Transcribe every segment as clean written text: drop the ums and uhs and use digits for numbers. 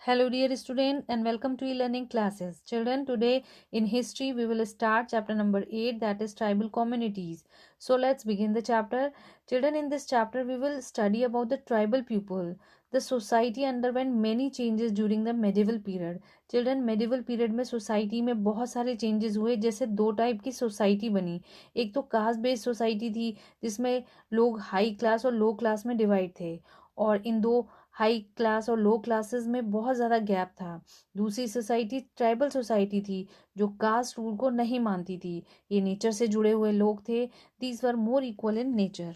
Hello, dear student, and welcome to e-learning classes. Children, today in history we will start chapter number 8, that is tribal communities. So let's begin the chapter. Children, in this chapter we will study about the tribal people. The society underwent many changes during the medieval period. Children, medieval period में society में बहुत सारे changes हुए. जैसे दो type की society बनी. एक तो caste based society थी जिसमें लोग high class और low class में divide थे, और इन दो हाई क्लास और लो क्लासेस में बहुत ज़्यादा गैप था. दूसरी सोसाइटी ट्राइबल सोसाइटी थी जो कास्ट रूल को नहीं मानती थी. ये नेचर से जुड़े हुए लोग थे. These were more equal in nature.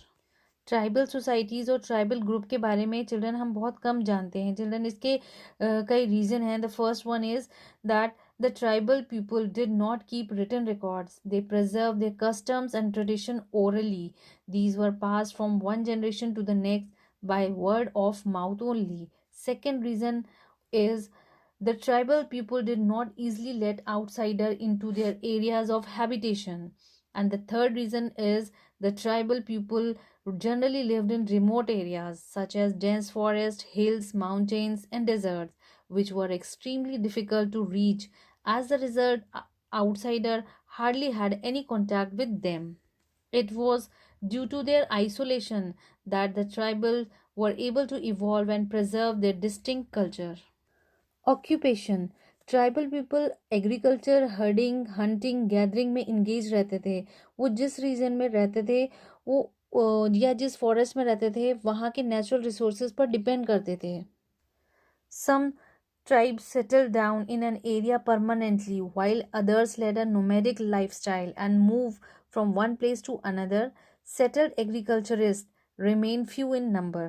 Tribal societies और ट्राइबल ग्रुप के बारे में चिल्ड्रन हम बहुत कम जानते हैं. चिल्ड्रन इसके कई रीज़न हैं. The first one is that the tribal people did not keep written records. They preserved their customs and tradition orally. These were passed from one generation to the next by word of mouth only. Second reason is the tribal people did not easily let outsider into their areas of habitation. And the third reason is the tribal people generally lived in remote areas such as dense forest, hills, mountains, and deserts, which were extremely difficult to reach. As a result, outsider hardly had any contact with them. It was due to their isolation that the tribal were able to evolve and preserve their distinct culture. Occupation. Tribal people agriculture, herding, hunting, gathering में engage रहते थे. वो जिस reason में रहते थे वो या जिस फॉरेस्ट में रहते थे वहाँ के नेचुरल रिसोर्सेज पर डिपेंड करते थे. Some tribes settled down in an area permanently, while others led a nomadic lifestyle and moved from one place to another. Settled agriculturists remain few in number.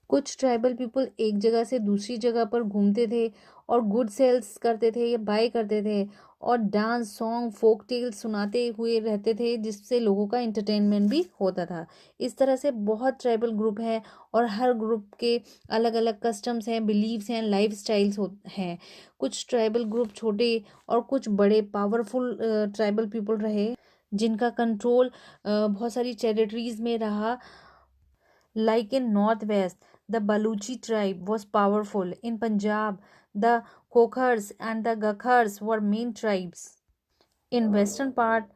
कुछ tribal people एक जगह से दूसरी जगह पर घूमते थे और गुड सेल्स करते थे या बाय करते थे, और डांस, सॉन्ग, फोक टेल्स सुनाते हुए रहते थे जिससे लोगों का इंटरटेनमेंट भी होता था. इस तरह से बहुत ट्राइबल ग्रुप हैं और हर ग्रुप के अलग अलग कस्टम्स हैं, बिलीव्स हैं, लाइफ स्टाइल्स हैं. कुछ ट्राइबल ग्रुप छोटे और कुछ बड़े पावरफुल ट्राइबल पीपल रहे जिनका कंट्रोल बहुत सारी टेरिटरीज में रहा. Like in Northwest, the Baluchi tribe was powerful. In Punjab, the Khokhars and the Gakhars were main tribes. In western part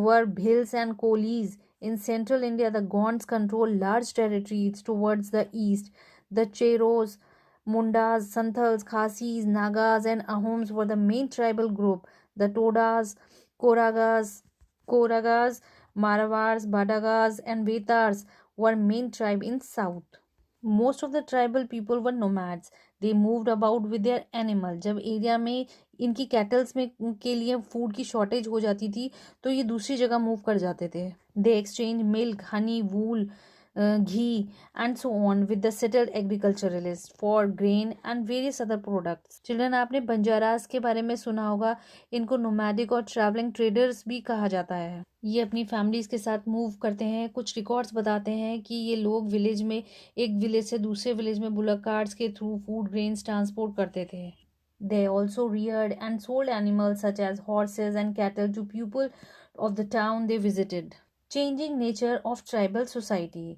were Bhils and Kolis. In central India, the Gonds controlled large territories towards the east. The Cheros, Mundas, Santals, Khasis, Nagas, and Ahoms were the main tribal group. The Todas, Koragas, Marawars, Badagas, and Vetars were main tribe in south. Most of the tribal people were nomads. They moved about with their animal. जब area में इनकी kettles में के लिए food की shortage हो जाती थी तो ये दूसरी जगह मूव कर जाते थे. They exchanged milk, honey, wool, ghee and so on with the settled agriculturalists for grain and various other products. Children, आपने बंजारास के बारे में सुना होगा. इनको नोमैडिक और ट्रैवलिंग ट्रेडर्स भी कहा जाता है. ये अपनी फैमिलीज के साथ मूव करते हैं. कुछ रिकॉर्ड्स बताते हैं कि ये लोग विलेज में एक विलेज से दूसरे विलेज में बुलक कार्ट्स के थ्रू फूड ग्रेन्स ट्रांसपोर्ट करते थे. They also reared and sold animals such as horses and cattle to people of the town they visited. Changing nature of tribal society.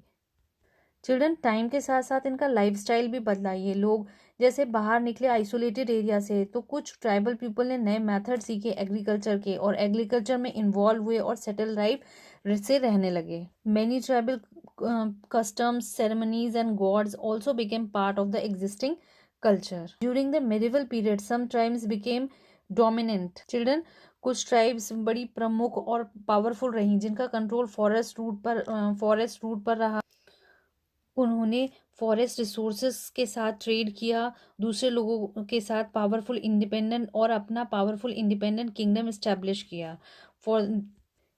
Children, time के साथ साथ इनका lifestyle भी बदला. ये लोग जैसे बाहर निकले आइसोलेटेड एरिया से तो कुछ ट्राइबल पीपल ने नए मेथड सीखे एग्रीकल्चर के और एग्रीकल्चर में इन्वॉल्व हुए और सेटल लाइफ से रहने लगे. Many tribal customs, ceremonies and gods also became part of the existing culture. During the medieval period, some tribes became dominant. Children, कुछ ट्राइब्स बड़ी प्रमुख और पावरफुल रहीं जिनका कंट्रोल फॉरेस्ट रूट पर रहा. उन्होंने फॉरेस्ट रिसोर्सेस के साथ ट्रेड किया, दूसरे लोगों के साथ पावरफुल इंडिपेंडेंट और अपना पावरफुल इंडिपेंडेंट किंगडम इस्टेब्लिश किया. For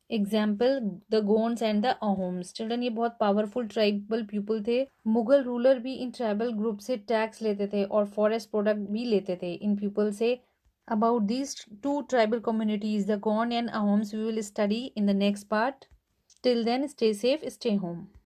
example the Gonds and the Ahoms. Children, ये बहुत पावरफुल ट्राइबल पीपल थे. मुगल रूलर भी इन ट्राइबल ग्रुप से टैक्स लेते थे और फॉरेस्ट प्रोडक्ट भी लेते थे इन पीपल से. About these two tribal communities, the Gond and Ahoms, we will study in the next part. Till then, stay safe, stay home.